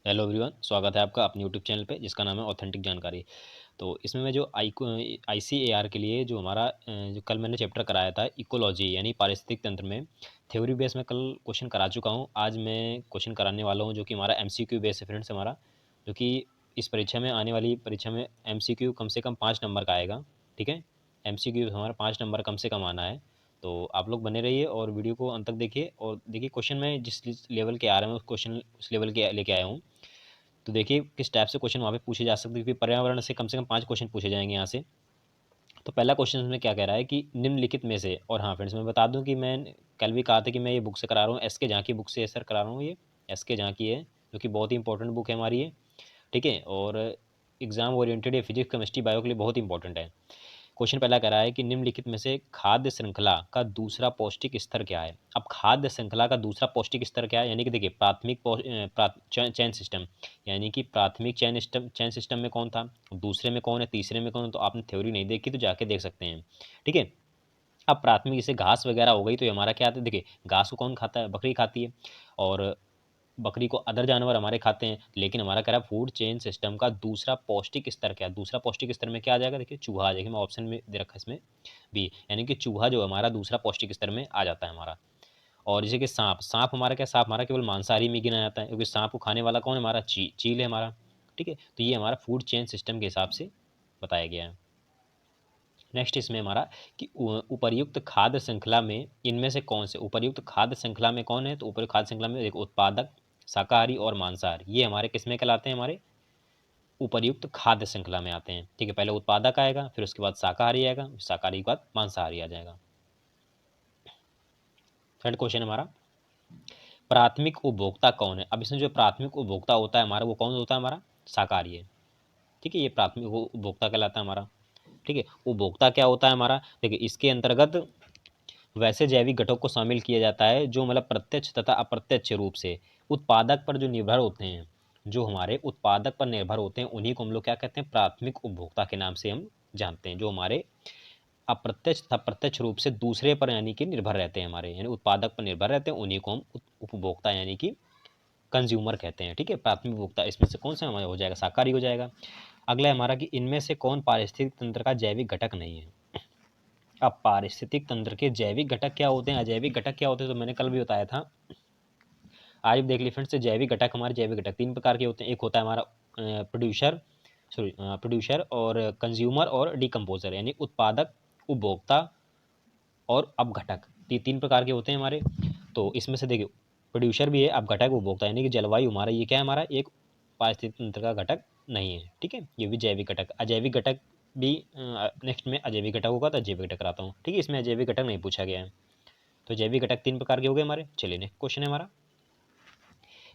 Hello everyone, स्वागत है आपका अपने यूट्यूब चैनल पे जिसका नाम है ऑथेंटिक जानकारी। तो इसमें मैं जो ICAR के लिए जो हमारा जो कल मैंने चैप्टर कराया था इकोलॉजी यानी पारिस्थितिक तंत्र में थ्योरी बेस में कल क्वेश्चन करा चुका हूँ। आज मैं क्वेश्चन कराने वाला हूँ जो कि हमारा MCQ बेस है फ्रेंड्स हमारा, जो कि इस परीक्षा में आने वाली परीक्षा में MCQ कम से कम 5 नंबर का आएगा। ठीक है, MCQ हमारा 5 नंबर कम से कम आना है। तो आप लोग बने रहिए और वीडियो को अंत तक देखिए और देखिए क्वेश्चन में जिस लेवल के आ रहे हैं उस लेवल के लेके आया हूँ। तो देखिए किस टाइप से क्वेश्चन वहाँ पे पूछे जा सकते हैं, क्योंकि पर्यावरण से कम 5 क्वेश्चन पूछे जाएंगे यहाँ से। तो पहला क्वेश्चन में क्या कह रहा है कि निम्नलिखित में से, और हाँ फ्रेंड्स मैं बता दूं कि मैं कल भी कहा था कि मैं ये बुक से करा रहा हूँ, एस के झांकी बुक से सर करा रहा हूँ। ये एस के झांकी है जो कि बहुत ही इंपॉर्टेंट बुक है हमारी ये। ठीक है, और एग्जाम ओरिएंटेड या फिजिक्स केमिस्ट्री बायो के लिए बहुत इंपॉर्टेंट है। क्वेश्चन पहला कह रहा है कि निम्नलिखित में से खाद्य श्रृंखला का दूसरा पौष्टिक स्तर क्या है। अब खाद्य श्रृंखला का दूसरा पौष्टिक स्तर क्या है, यानी कि देखिए चैन सिस्टम, यानी कि प्राथमिक चैन सिस्टम में कौन था, दूसरे में कौन है, तीसरे में कौन है। तो आपने थ्योरी नहीं देखी तो जाके देख सकते हैं। ठीक है, अब प्राथमिक जैसे घास वगैरह हो गई तो ये हमारा क्या आता है, देखिए घास को कौन खाता है, बकरी खाती है, और बकरी को अदर जानवर हमारे खाते हैं। लेकिन हमारा कह रहा है फूड चेन सिस्टम का दूसरा पौष्टिक स्तर क्या है। दूसरा पौष्टिक स्तर में क्या आ जाएगा, देखिए चूहा आ जाएगा। मैं ऑप्शन में दे रखा है इसमें बी, यानी कि चूहा जो हमारा दूसरा पौष्टिक स्तर में आ जाता है हमारा। और जैसे कि सांप, सांप हमारा क्या, सांप हमारा केवल मांसाहारी में गिना जाता है, क्योंकि सांप को खाने वाला कौन है, हमारा चील है हमारा। ठीक है, तो ये हमारा फूड चेन सिस्टम के हिसाब से बताया गया है। नेक्स्ट इसमें हमारा कि उपर्युक्त खाद्य श्रृंखला में इनमें से कौन से, उपर्युक्त खाद्य श्रृंखला में कौन है। तो उपर्युक्त खाद्य श्रृंखला में एक उत्पादक, शाकाहारी और मांसाहारी, ये हमारे किस में कहलाते हैं, हमारे उपर्युक्त खाद्य श्रृंखला में आते हैं। ठीक है, पहले उत्पादक आएगा, फिर उसके बाद शाकाहारी आएगा, शाकाहारी के बाद मांसाहारी आ जाएगा। थर्ड क्वेश्चन हमारा, प्राथमिक उपभोक्ता कौन है। अब इसमें जो प्राथमिक उपभोक्ता होता है हमारा, वो कौन होता है, हमारा शाकाहारी है। ठीक है, ये प्राथमिक उपभोक्ता कहलाता है हमारा। ठीक है, उपभोक्ता क्या होता है हमारा, देखिए इसके अंतर्गत वैसे जैविक घटक को शामिल किया जाता है जो मतलब प्रत्यक्ष तथा अप्रत्यक्ष रूप से उत्पादक पर जो निर्भर होते हैं, जो हमारे उत्पादक पर निर्भर होते हैं, उन्हीं को हम लोग क्या कहते हैं, प्राथमिक उपभोक्ता के नाम से हम जानते हैं। जो हमारे अप्रत्यक्ष तथा प्रत्यक्ष रूप से दूसरे पर यानी कि निर्भर रहते हैं, हमारे यानी उत्पादक पर निर्भर रहते हैं, उन्हीं को हम उपभोक्ता यानी कि कंज्यूमर कहते हैं। ठीक है, प्राथमिक उपभोक्ता इसमें से कौन सा हमारा हो जाएगा, शाकाहारी हो जाएगा। अगला है हमारा कि इनमें से कौन पारिस्थितिक तंत्र का जैविक घटक नहीं है। अब पारिस्थितिक तंत्र के जैविक घटक क्या होते हैं, अजैविक घटक क्या होते हैं, तो मैंने कल भी बताया था, आज भी देख ली फ्रेंड्स। जैविक घटक, हमारे जैविक घटक 3 प्रकार के होते हैं। एक होता है हमारा प्रोड्यूसर और कंज्यूमर और डिकम्पोजर, यानी उत्पादक, उपभोक्ता और अपघटक। ये 3 प्रकार के होते हैं हमारे। तो इसमें से देखिए प्रोड्यूसर भी है, अपघटक, उपभोक्ता, यानी कि जलवायु हमारा ये क्या है, हमारा एक पारिस्थितिक तंत्र का घटक नहीं है। ठीक है, ये भी जैविक घटक। अजैविक घटक भी नेक्स्ट में अजैविक घटक होगा तो अजैविक घटक कराता हूँ। ठीक है, इसमें अजैविक घटक नहीं पूछा गया है। तो जैविक घटक 3 प्रकार के हो गए हमारे। चलिए नेक्स्ट क्वेश्चन है हमारा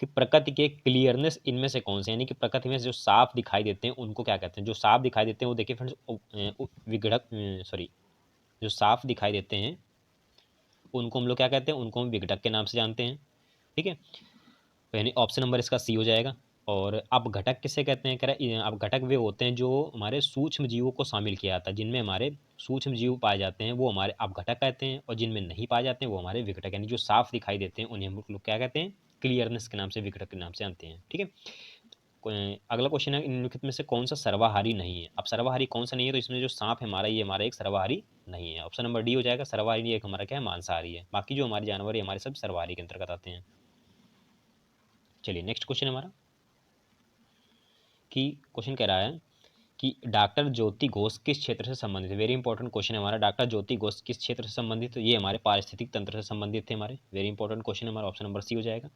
कि प्रकृति के क्लियरनेस इनमें से कौन से, यानी कि प्रकृति में जो साफ दिखाई देते हैं उनको क्या कहते हैं। जो साफ दिखाई देते हैं वो देखिए फ्रेंड्स विघटक, सॉरी, जो साफ दिखाई देते हैं उनको हम लोग क्या कहते हैं, उनको हम विघटक के नाम से जानते हैं। ठीक है, यानी ऑप्शन नंबर इसका सी हो जाएगा। और अब घटक किसे कहते हैं, कह रहा है अब घटक वे होते हैं जो हमारे सूक्ष्म जीवों को शामिल किया जाता है। जिनमें हमारे सूक्ष्म जीव पाए जाते हैं वो हमारे अब घटक कहते हैं, और जिनमें नहीं पाए जाते हैं वो हमारे विघटक, यानी जो साफ दिखाई देते हैं उन्हें हम लोग क्या कहते हैं, क्लियरनेस के नाम से, विघटक के नाम से जानते हैं। ठीक है, अगला क्वेश्चन है निम्नलिखित में से कौन सा सर्वाहारी नहीं है। अब सर्वाहारी कौन सा नहीं है, तो इसमें जो सांप है हमारा, ये हमारा एक सर्वाहारी नहीं है। ऑप्शन नंबर डी हो जाएगा, सर्वाहारी एक हमारा क्या है, मांसाहारी है। बाकी जो हमारे जानवर है हमारे सब सर्वाहारी के अंतर्गत आते हैं। चलिए नेक्स्ट क्वेश्चन हमारा कि क्वेश्चन कह रहा है कि डॉक्टर ज्योति घोष किस क्षेत्र से संबंधित है। वेरी इंपॉर्टेंट क्वेश्चन है हमारा, डॉक्टर ज्योति घोष किस क्षेत्र से संबंधित है। ये हमारे पारिस्थितिक तंत्र से संबंधित थे हमारे। वेरी इंपॉर्टेंट क्वेश्चन है हमारा, ऑप्शन नंबर सी हो जाएगा।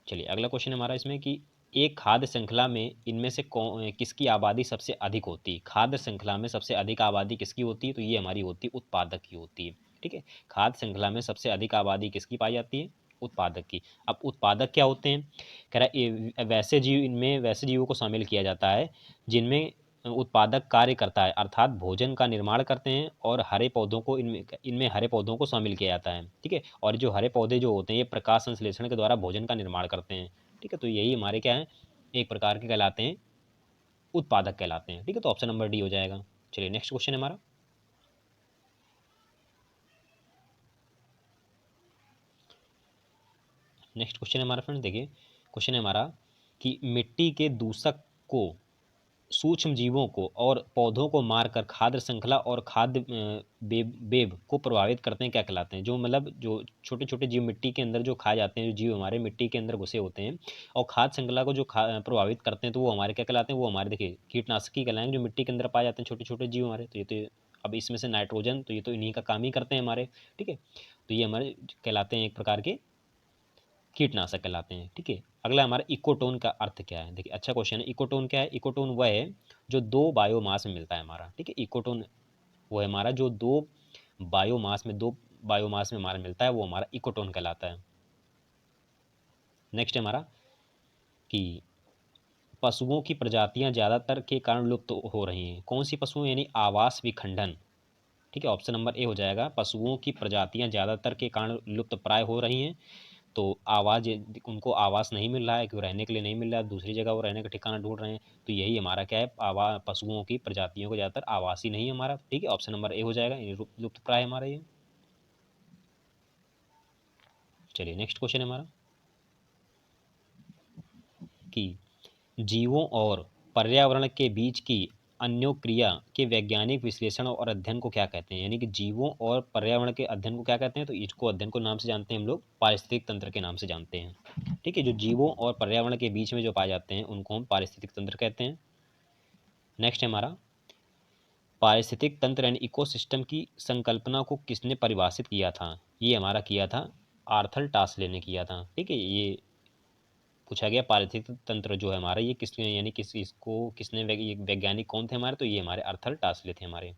चलिए अगला क्वेश्चन हमारा इसमें कि एक खाद्य श्रृंखला में इनमें से किसकी आबादी सबसे अधिक होती है। खाद्य श्रृंखला में सबसे अधिक आबादी किसकी होती है, तो ये हमारी होती है उत्पादक की होती है। ठीक है, खाद्य श्रृंखला में सबसे अधिक आबादी किसकी पाई जाती है, उत्पादक की। अब उत्पादक क्या होते हैं, कह रहा है वैसे जीव, इनमें वैसे जीवों को शामिल किया जाता है जिनमें उत्पादक कार्य करता है, अर्थात भोजन का निर्माण करते हैं, और हरे पौधों को इनमें इनमें हरे पौधों को शामिल किया जाता है। ठीक है, और जो हरे पौधे जो होते हैं ये प्रकाश संश्लेषण के द्वारा भोजन का निर्माण करते हैं। ठीक है, तो यही हमारे क्या है, एक प्रकार के कहलाते हैं, उत्पादक कहलाते हैं। ठीक है, तो ऑप्शन नंबर डी हो जाएगा। चलिए नेक्स्ट क्वेश्चन हमारा नेक्स्ट क्वेश्चन है हमारा फ्रेंड, देखिए क्वेश्चन है हमारा कि मिट्टी के दूषक को, सूक्ष्म जीवों को और पौधों को मारकर खाद्य श्रृंखला और खाद्य वेब को प्रभावित करते हैं, क्या कहलाते हैं? जो मतलब जो छोटे छोटे जीव मिट्टी के अंदर जो खाए जाते हैं, जो जीव हमारे मिट्टी के अंदर घुसे होते हैं और खाद्य श्रृंखला को जो प्रभावित करते हैं, तो वो हमारे क्या कहलाते हैं? वो हमारे देखिए कीटनाशक कहलाएंगे, जो मिट्टी के अंदर पाए जाते हैं छोटे छोटे जीव हमारे। तो ये तो अब इसमें से नाइट्रोजन, तो ये तो इन्हीं का काम ही करते हैं हमारे, ठीक है। तो ये हमारे कहलाते हैं एक प्रकार के कीटनाशक कहलाते हैं, ठीक है। अगला हमारा इकोटोन का अर्थ क्या है? देखिए अच्छा क्वेश्चन है। इकोटोन क्या है? इकोटोन वह है जो दो बायोमास में मिलता है हमारा, ठीक है। इकोटोन वो है हमारा जो दो बायोमास में हमारा मिलता है, वो हमारा इकोटोन कहलाता है। नेक्स्ट है हमारा कि पशुओं की प्रजातियां ज़्यादातर के कारण लुप्त हो रही हैं। कौन सी पशुओं? यानी आवास विखंडन, ठीक है। ऑप्शन नंबर ए हो जाएगा, पशुओं की प्रजातियां ज़्यादातर के कारण लुप्त प्राय हो रही हैं। तो आवाज़, उनको आवास नहीं मिल रहा है, क्यों रहने के लिए नहीं मिल रहा है, दूसरी जगह वो रहने का ठिकाना ढूंढ रहे हैं। तो यही हमारा क्या है, पशुओं की प्रजातियों को ज़्यादातर आवास ही नहीं है हमारा, ठीक है। ऑप्शन नंबर ए हो जाएगा, ये लुप्त प्राय हमारा ये। चलिए नेक्स्ट क्वेश्चन है हमारा कि जीवों और पर्यावरण के बीच की अन्योक्रिया के वैज्ञानिक विश्लेषण और अध्ययन को क्या कहते हैं? यानी कि जीवों और पर्यावरण के अध्ययन को क्या कहते हैं? तो इसको अध्ययन को नाम से जानते हैं हम लोग पारिस्थितिक तंत्र के नाम से जानते हैं, ठीक है। जो जीवों और पर्यावरण के बीच में जो पाए जाते हैं उनको हम पारिस्थितिक तंत्र कहते हैं। नेक्स्ट है हमारा पारिस्थितिक तंत्र एंड इकोसिस्टम की संकल्पना को किसने परिभाषित किया था? ये हमारा किया था आर्थर टासले ने किया था, ठीक है। ये पूछा गया पारिस्थितिक तंत्र जो है हमारा, ये किसने, यानी किस इसको किसने, वैज्ञानिक कौन थे हमारे? तो ये हमारे आर्थर टासले थे हमारे।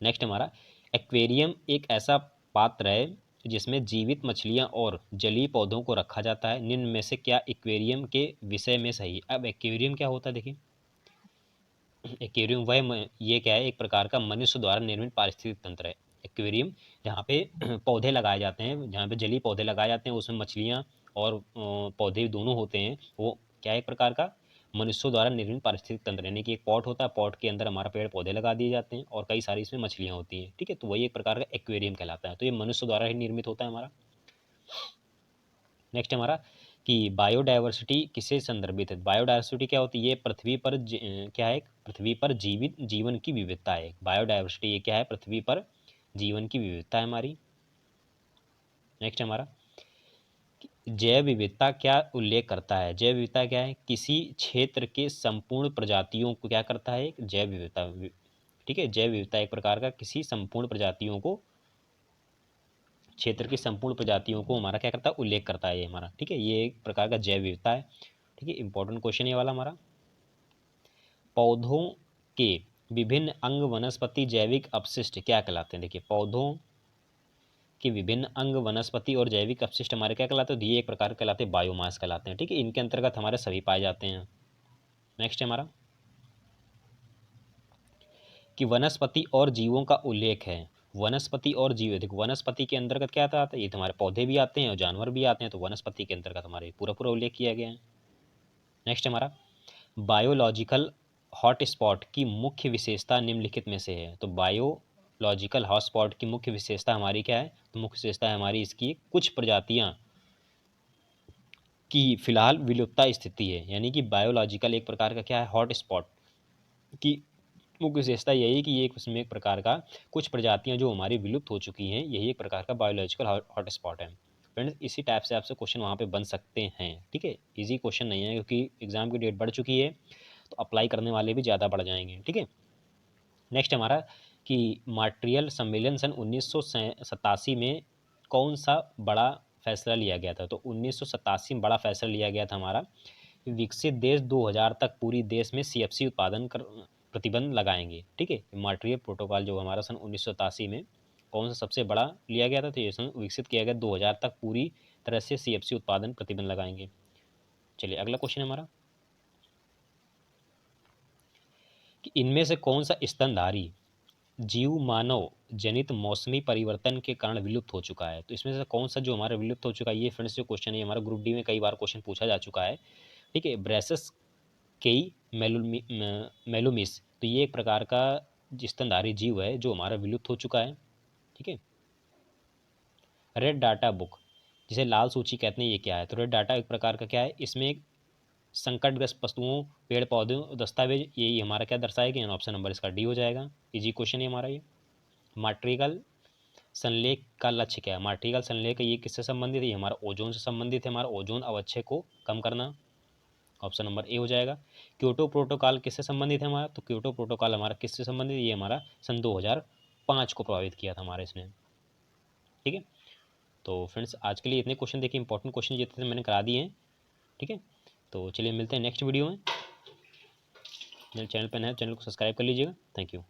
नेक्स्ट हमारा एक्वेरियम एक ऐसा पात्र है जिसमें जीवित मछलियां और जलीय पौधों को रखा जाता है, निम्न में से क्या एक्वेरियम के विषय में सही? अब एक्वेरियम क्या होता है? देखिए एक्वेरियम ये क्या है, एक प्रकार का मनुष्य द्वारा निर्मित पारिस्थितिक तंत्र है एक्वेरियम, जहाँ पे पौधे लगाए जाते हैं, जहाँ पे जलीय पौधे लगाए जाते हैं, उसमें मछलियाँ और पौधे दोनों होते हैं। वो क्या है, एक प्रकार का मनुष्यों द्वारा निर्मित पारिस्थितिक तंत्र, यानी कि एक पॉट होता है, पॉट के अंदर हमारा पेड़ पौधे लगा दिए जाते हैं और कई सारी इसमें मछलियाँ होती हैं, ठीक है। तो वही एक प्रकार का एक्वेरियम कहलाता है। तो ये मनुष्य द्वारा ही निर्मित होता है हमारा। नेक्स्ट हमारा कि बायोडायवर्सिटी किसे संदर्भित है? बायोडायवर्सिटी क्या होती है? ये पृथ्वी पर क्या है, पृथ्वी पर जीवित जीवन की विविधता है। बायोडायवर्सिटी ये क्या है? पृथ्वी पर जीवन की विविधता है हमारी। नेक्स्ट हमारा जैव विविधता क्या उल्लेख करता है? जैव विविधता क्या है? किसी क्षेत्र के संपूर्ण प्रजातियों को क्या करता है? एक जैव विविधता, ठीक है। जैव विविधता एक प्रकार का किसी संपूर्ण प्रजातियों को, क्षेत्र की संपूर्ण प्रजातियों को हमारा क्या करता है? उल्लेख करता है ये हमारा, ठीक है। ये एक प्रकार का जैव विविधता है, ठीक है। इंपॉर्टेंट क्वेश्चन ये वाला हमारा। पौधों के विभिन्न अंग वनस्पति जैविक अपशिष्ट क्या कहलाते हैं? देखिए पौधों के विभिन्न अंग वनस्पति और जैविक अपशिष्ट हमारे क्या कहलाते हैं? ये एक प्रकार कहलाते हैं बायोमास कहलाते हैं, ठीक है। इनके अंतर्गत हमारे सभी पाए जाते हैं। नेक्स्ट है हमारा कि वनस्पति और जीवों का उल्लेख है। वनस्पति और जीव, देखो वनस्पति के अंतर्गत क्या आता है? ये तो हमारे पौधे भी आते हैं और जानवर भी आते हैं, तो वनस्पति के अंतर्गत हमारे पूरा पूरा उल्लेख किया गया है। नेक्स्ट हमारा बायोलॉजिकल हॉटस्पॉट की मुख्य विशेषता निम्नलिखित में से है। तो बायोलॉजिकल हॉटस्पॉट की मुख्य विशेषता हमारी क्या है? तो मुख्य विशेषता है हमारी इसकी कुछ प्रजातियां की फिलहाल विलुप्तता स्थिति है। यानी कि बायोलॉजिकल एक प्रकार का क्या है, हॉटस्पॉट की मुख्य विशेषता यही है कि ये उसमें एक प्रकार का कुछ प्रजातियां जो हमारी विलुप्त हो चुकी हैं, यही एक प्रकार का बायोलॉजिकल हॉटस्पॉट है। फ्रेंड्स इसी टाइप से आपसे क्वेश्चन वहाँ पे बन सकते हैं, ठीक है। इजी क्वेश्चन नहीं है, क्योंकि एग्जाम की डेट बढ़ चुकी है, तो अप्लाई करने वाले भी ज़्यादा बढ़ जाएंगे, ठीक है। नेक्स्ट हमारा कि मॉन्ट्रियल सम्मेलन सन 1987 में कौन सा बड़ा फैसला लिया गया था? तो 1987 में बड़ा फैसला लिया गया था हमारा, विकसित देश 2000 तक पूरी देश में सीएफसी उत्पादन कर प्रतिबंध लगाएंगे, ठीक है। मॉन्ट्रियल प्रोटोकॉल जो हमारा सन 1987 में कौन सा सबसे बड़ा लिया गया था? तो ये सन विकसित किया गया 2000 तक पूरी तरह से सीएफसी उत्पादन प्रतिबंध लगाएंगे। चलिए अगला क्वेश्चन हमारा कि इनमें से कौन सा स्तनधारी जीव मानव जनित मौसमी परिवर्तन के कारण विलुप्त हो चुका है? तो इसमें से कौन सा जो हमारा विलुप्त हो चुका है? ये फ्रेंड्स जो क्वेश्चन है हमारा ग्रुप डी में कई बार क्वेश्चन पूछा जा चुका है, ठीक है। ब्रेसस केई मेलोमिस, तो ये एक प्रकार का स्तनधारी जीव है जो हमारा विलुप्त हो चुका है, ठीक है। रेड डाटा बुक जिसे लाल सूची कहते हैं, ये क्या है? तो रेड डाटा एक प्रकार का क्या है, इसमें संकटग्रस्त वस्तुओं, पेड़ पौधों, दस्तावेज, यही हमारा क्या दर्शाएगा? ऑप्शन नंबर इसका डी हो जाएगा। इजी क्वेश्चन है हमारा ये। मार्टिकल संलेख का लक्ष्य क्या है? मार्टिकल संलेख ये किससे संबंधित है? ये हमारा ओजोन से संबंधित है, हमारा ओजोन अवक्षय को कम करना। ऑप्शन नंबर ए हो जाएगा। क्योटो प्रोटोकॉल किससे संबंधित है हमारा? तो क्योटो प्रोटोकॉल हमारा किससे संबंधित है? ये हमारा सन 2005 को प्रभावित किया था हमारे इसने। ठीक है, तो फ्रेंड्स आज के लिए इतने क्वेश्चन देखिए, इंपॉर्टेंट क्वेश्चन जितने मैंने करा दिए हैं। ठीक है, तो चलिए मिलते हैं नेक्स्ट वीडियो में। चैनल पर नए, चैनल को सब्सक्राइब कर लीजिएगा। Thank you.